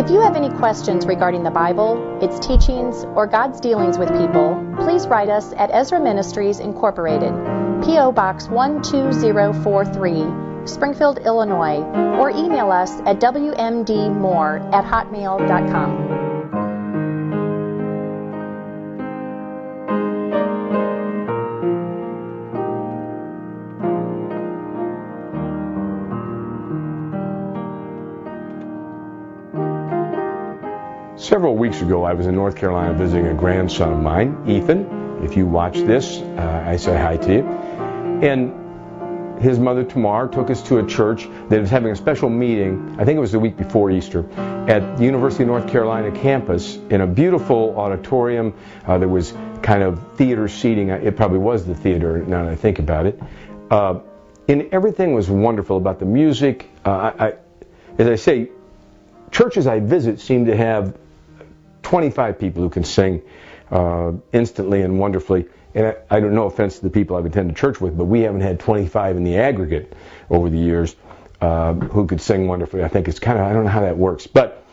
If you have any questions regarding the Bible, its teachings, or God's dealings with people, please write us at Ezra Ministries Incorporated, P.O. Box 12043, Springfield, Illinois, or email us at wmdmore@hotmail.com. Several weeks ago, I was in North Carolina visiting a grandson of mine, Ethan. If you watch this, I say hi to you. And his mother, Tamar, took us to a church that was having a special meeting, I think it was the week before Easter, at the University of North Carolina campus in a beautiful auditorium. There was kind of theater seating. It probably was the theater now that I think about it. And everything was wonderful about the music. As I say, churches I visit seem to have 25 people who can sing instantly and wonderfully. And I don't, no offense to the people I've attended church with, but we haven't had 25 in the aggregate over the years who could sing wonderfully. I think it's kind of, I don't know how that works. But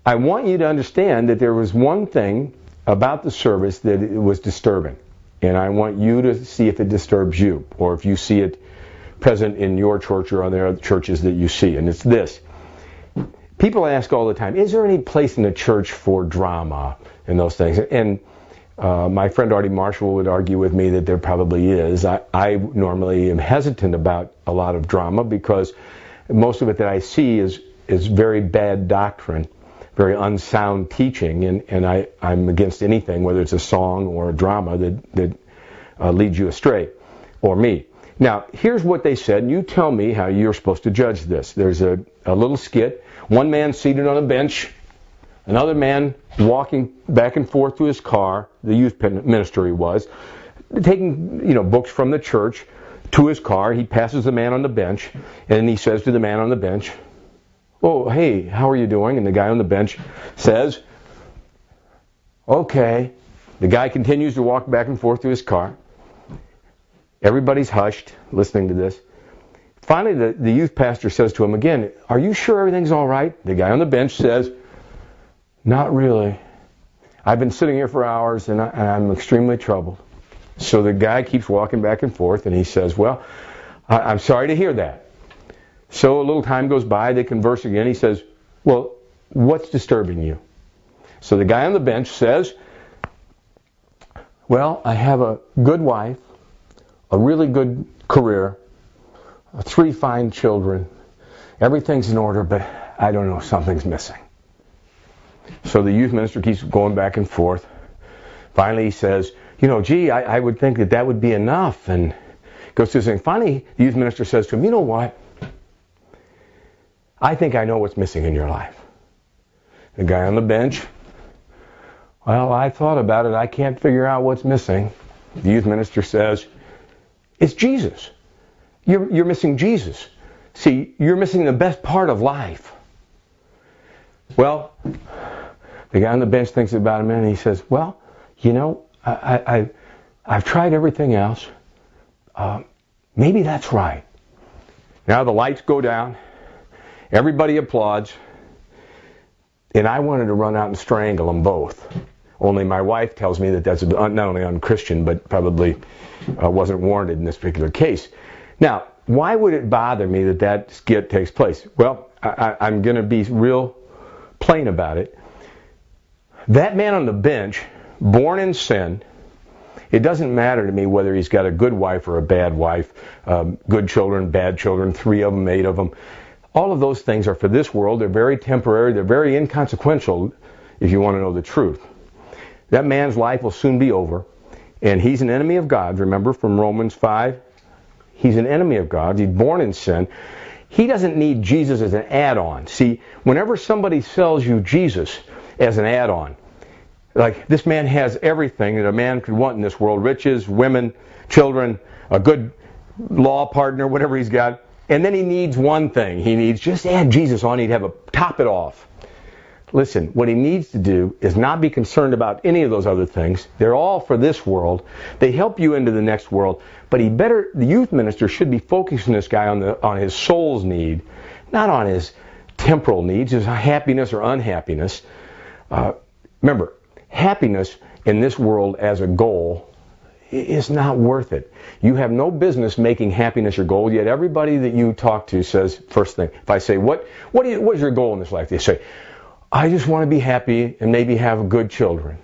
I want you to understand that there was one thing about the service that it was disturbing. And I want you to see if it disturbs you, or if you see it present in your church or other churches that you see. And it's this. People ask all the time, is there any place in the church for drama and those things? And my friend Artie Marshall would argue with me that there probably is. I normally am hesitant about a lot of drama because most of it that I see is very bad doctrine, very unsound teaching, and I'm against anything, whether it's a song or a drama that leads you astray, or me. Now, here's what they said, and you tell me how you're supposed to judge this. There's a little skit. One man seated on a bench, another man walking back and forth to his car, the youth minister he was, taking books from the church to his car. He passes the man on the bench, and he says to the man on the bench, "Oh, hey, how are you doing?" And the guy on the bench says, "Okay." The guy continues to walk back and forth to his car. Everybody's hushed, listening to this. Finally, the youth pastor says to him again, "Are you sure everything's all right?" The guy on the bench says, "Not really. I've been sitting here for hours and I'm extremely troubled." So the guy keeps walking back and forth and he says, "Well, I'm sorry to hear that." So a little time goes by, they converse again. He says, "Well, what's disturbing you?" So the guy on the bench says, "Well, I have a good wife, a really good career, 3 fine children. Everything's in order, but I don't know, something's missing." So the youth minister keeps going back and forth. Finally he says, "Gee, I would think that would be enough." And goes through saying, finally the youth minister says to him, "You know what? I think I know what's missing in your life." The guy on the bench, "Well, I thought about it. I can't figure out what's missing." The youth minister says, "It's Jesus. You're missing Jesus. See, you're missing the best part of life." Well, the guy on the bench thinks about it a minute and he says, "Well, I've tried everything else. Maybe that's right." Now the lights go down. Everybody applauds. And I wanted to run out and strangle them both. Only my wife tells me that that's not only unchristian, but probably wasn't warranted in this particular case. Now, why would it bother me that skit takes place? Well, I'm going to be real plain about it. That man on the bench, born in sin, it doesn't matter to me whether he's got a good wife or a bad wife, good children, bad children, 3 of them, 8 of them. All of those things are for this world. They're very temporary. They're very inconsequential if you want to know the truth. That man's life will soon be over, and he's an enemy of God. Remember from Romans 5? He's an enemy of God. He's born in sin. He doesn't need Jesus as an add-on. See, whenever somebody sells you Jesus as an add-on, like this man has everything that a man could want in this world, riches, women, children, a good law partner, whatever he's got, and then he needs one thing. He needs just add Jesus on, he'd have a top it off. Listen, what he needs to do is not be concerned about any of those other things. They're all for this world. They help you into the next world. But the youth minister should be focusing this guy on his soul's need, not on his temporal needs, is happiness or unhappiness. Remember, happiness in this world as a goal is not worth it. You have no business making happiness your goal, yet everybody that you talk to says, first thing, if I say, what is your goal in this life? They say, I just want to be happy and maybe have good children.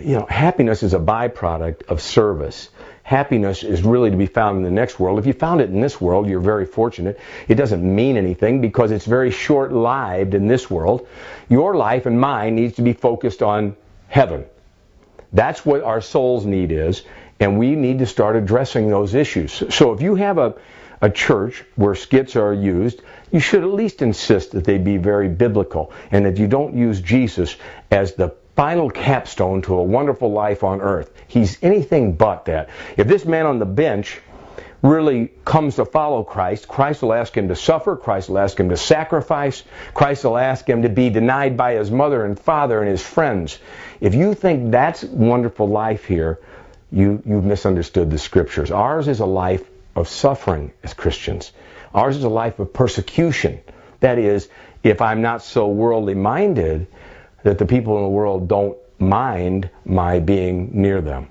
You know, happiness is a byproduct of service. Happiness is really to be found in the next world. If you found it in this world, you're very fortunate. It doesn't mean anything because it's very short-lived in this world. Your life and mine needs to be focused on heaven. That's what our soul's need is, and we need to start addressing those issues. So if you have a church where skits are used, you should at least insist that they be very biblical and that you don't use Jesus as the final capstone to a wonderful life on earth. He's anything but that. If this man on the bench really comes to follow Christ, Christ will ask him to suffer, Christ will ask him to sacrifice, Christ will ask him to be denied by his mother and father and his friends. If you think that's wonderful life here, you've misunderstood the scriptures. Ours is a life of suffering as Christians. Ours is a life of persecution. That is, if I'm not so worldly minded, that the people in the world don't mind my being near them.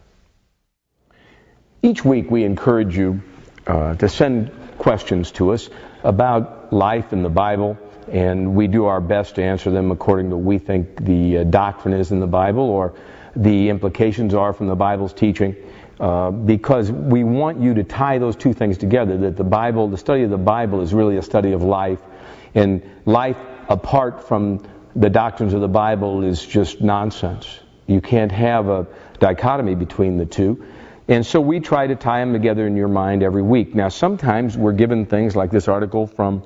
Each week we encourage you to send questions to us about life in the Bible, and we do our best to answer them according to what we think the doctrine is in the Bible or the implications are from the Bible's teaching, because we want you to tie those two things together, that the Bible, the study of the Bible is really a study of life, and life apart from the doctrines of the Bible is just nonsense. You can't have a dichotomy between the two. And so we try to tie them together in your mind every week. Now, sometimes we're given things like this article from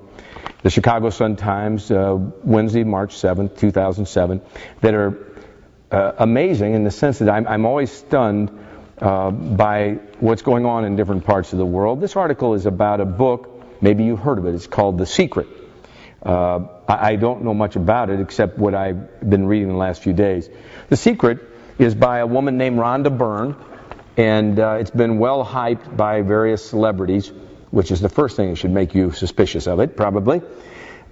the Chicago Sun-Times, Wednesday, March 7th, 2007, that are amazing in the sense that I'm always stunned by what's going on in different parts of the world. This article is about a book, maybe you've heard of it, it's called The Secret. I don't know much about it except what I've been reading the last few days. The Secret is by a woman named Rhonda Byrne, and it's been well hyped by various celebrities, which is the first thing that should make you suspicious of it, probably.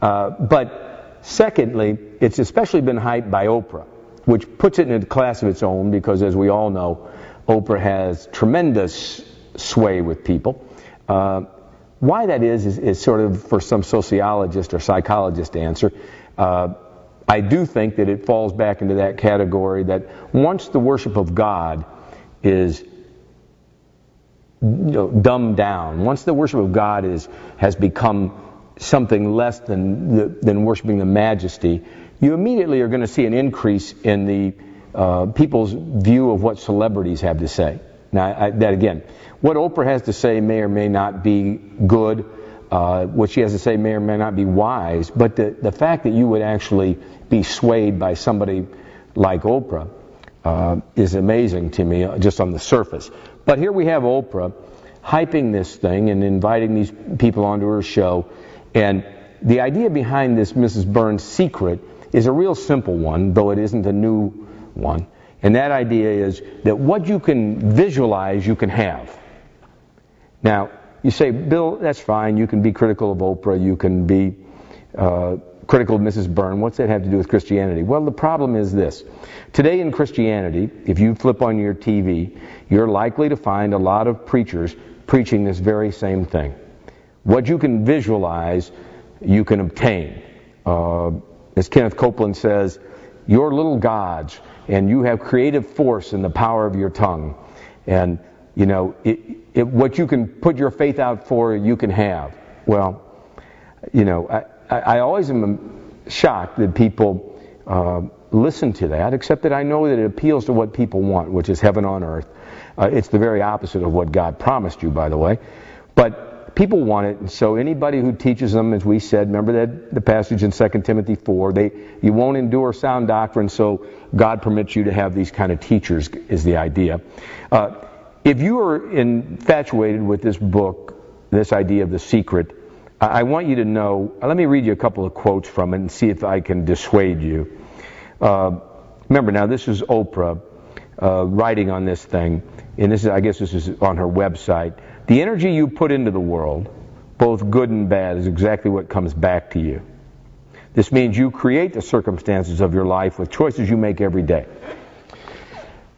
But secondly, it's especially been hyped by Oprah, which puts it in a class of its own because, as we all know, Oprah has tremendous sway with people. Why that is sort of for some sociologist or psychologist to answer. I do think that it falls back into that category that once the worship of God is dumbed down, once the worship of God has become something less than worshiping the majesty, you immediately are going to see an increase in the people's view of what celebrities have to say. Now, that again, what Oprah has to say may or may not be good. What she has to say may or may not be wise. But the fact that you would actually be swayed by somebody like Oprah is amazing to me, just on the surface. But here we have Oprah hyping this thing and inviting these people onto her show. And the idea behind this Mrs. Byrne's Secret is a real simple one, though it isn't a new one. And that idea is that what you can visualize, you can have. Now, you say, Bill, that's fine. You can be critical of Oprah. You can be critical of Mrs. Byrne. What's that have to do with Christianity? Well, the problem is this. Today in Christianity, if you flip on your TV, you're likely to find a lot of preachers preaching this very same thing. What you can visualize, you can obtain. As Kenneth Copeland says, you're little gods, and you have creative force in the power of your tongue. And, you know, what you can put your faith out for, you can have. Well, you know, I always am shocked that people listen to that, except that I know that it appeals to what people want, which is heaven on earth. It's the very opposite of what God promised you, by the way. But people want it, and so anybody who teaches them, as we said, remember that the passage in 2 Timothy 4, you won't endure sound doctrine, so God permits you to have these kind of teachers, is the idea. If you are infatuated with this book, this idea of The Secret, I want you to know, let me read you a couple of quotes from it and see if I can dissuade you. Remember now, this is Oprah writing on this thing, and I guess this is on her website. The energy you put into the world, both good and bad, is exactly what comes back to you. This means you create the circumstances of your life with choices you make every day.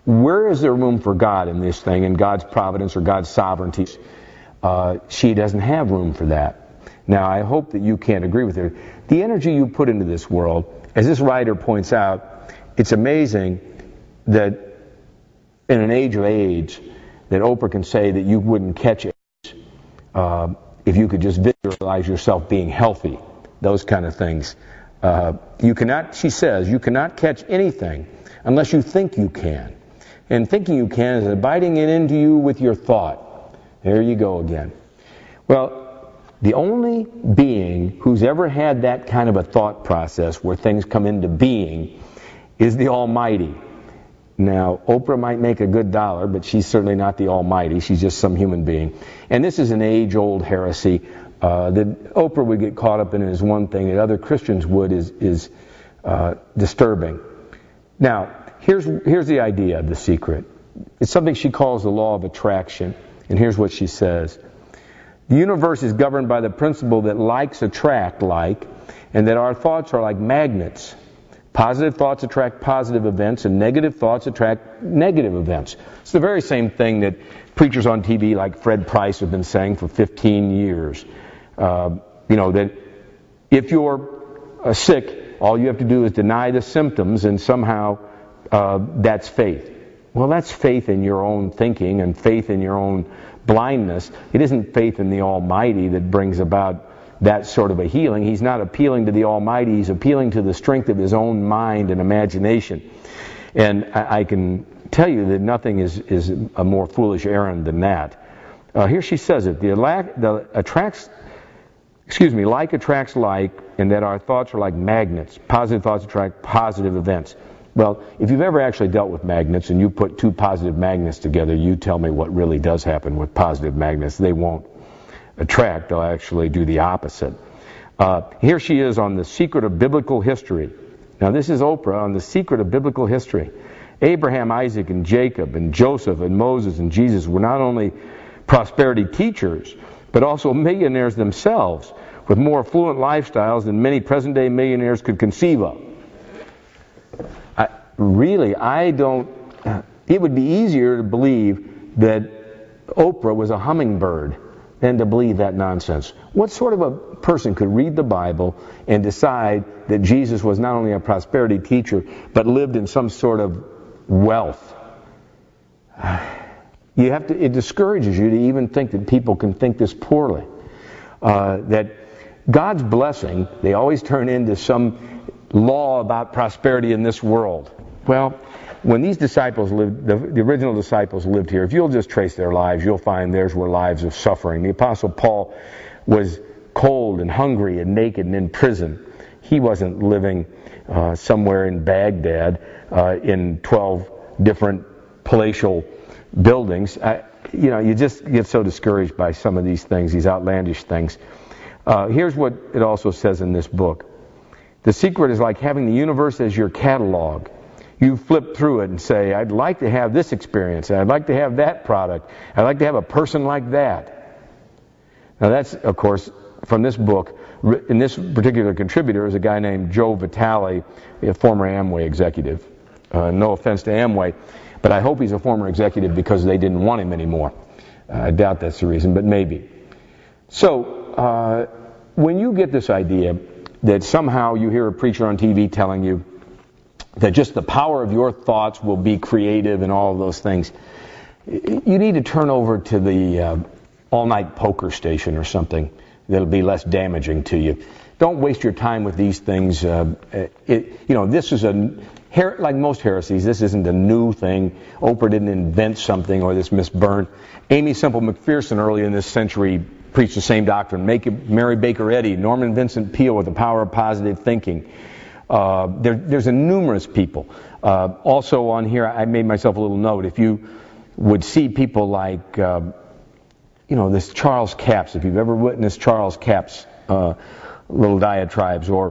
Where is there room for God in this thing, in God's providence or God's sovereignty? She doesn't have room for that. Now, I hope that you can't agree with her. The energy you put into this world, as this writer points out, it's amazing that in an age of AIDS, that Oprah can say that you wouldn't catch it if you could just visualize yourself being healthy, those kind of things. You cannot, she says, you cannot catch anything unless you think you can. And thinking you can is abiding it into you with your thought. There you go again. Well, the only being who's ever had that kind of a thought process where things come into being is the Almighty. Now, Oprah might make a good dollar, but she's certainly not the Almighty. She's just some human being. And this is an age-old heresy that Oprah would get caught up in is one thing that other Christians would is disturbing. Now, here's the idea of the secret. It's something she calls the law of attraction. And here's what she says. The universe is governed by the principle that likes attract like, and that our thoughts are like magnets. Positive thoughts attract positive events, and negative thoughts attract negative events. It's the very same thing that preachers on TV like Fred Price have been saying for 15 years. That if you're sick, all you have to do is deny the symptoms, and somehow that's faith. Well, that's faith in your own thinking and faith in your own blindness. It isn't faith in the Almighty that brings about that sort of a healing. He's not appealing to the Almighty. He's appealing to the strength of his own mind and imagination. And I can tell you that nothing is a more foolish errand than that. Here she says it. Like attracts like, and that our thoughts are like magnets. Positive thoughts attract positive events. Well, if you've ever actually dealt with magnets and you put two positive magnets together, you tell me what really does happen with positive magnets. They won't attract, they'll actually do the opposite. Here she is on the secret of biblical history. Now this is Oprah on the secret of biblical history. Abraham, Isaac, and Jacob, and Joseph, and Moses, and Jesus were not only prosperity teachers, but also millionaires themselves, with more affluent lifestyles than many present-day millionaires could conceive of. It would be easier to believe that Oprah was a hummingbird than to believe that nonsense. What sort of a person could read the Bible and decide that Jesus was not only a prosperity teacher, but lived in some sort of wealth? It discourages you to even think that people can think this poorly. That God's blessing, they always turn into some law about prosperity in this world. Well, when these disciples lived, the original disciples lived here, if you'll just trace their lives, you'll find theirs were lives of suffering. The Apostle Paul was cold and hungry and naked and in prison. He wasn't living somewhere in Baghdad in 12 different palatial buildings. You just get so discouraged by some of these things, these outlandish things. Here's what it also says in this book. The secret is like having the universe as your catalog. You flip through it and say, I'd like to have this experience, and I'd like to have that product. I'd like to have a person like that. Now that's, of course, from this book. And this particular contributor is a guy named Joe Vitale, a former Amway executive. No offense to Amway, but I hope he's a former executive because they didn't want him anymore. I doubt that's the reason, but maybe. So, when you get this idea that somehow you hear a preacher on TV telling you that just the power of your thoughts will be creative and all of those things, you need to turn over to the all-night poker station or something that'll be less damaging to you. Don't waste your time with these things. This is like most heresies, this isn't a new thing. Oprah didn't invent something, or this Miss Byrne. Amy Semple McPherson early in this century preached the same doctrine. Mary Baker Eddy, Norman Vincent Peale with the power of positive thinking. There's numerous people. Also on here, I made myself a little note. If you would see people like, this Charles Capps, if you've ever witnessed Charles Capps' little diatribes, or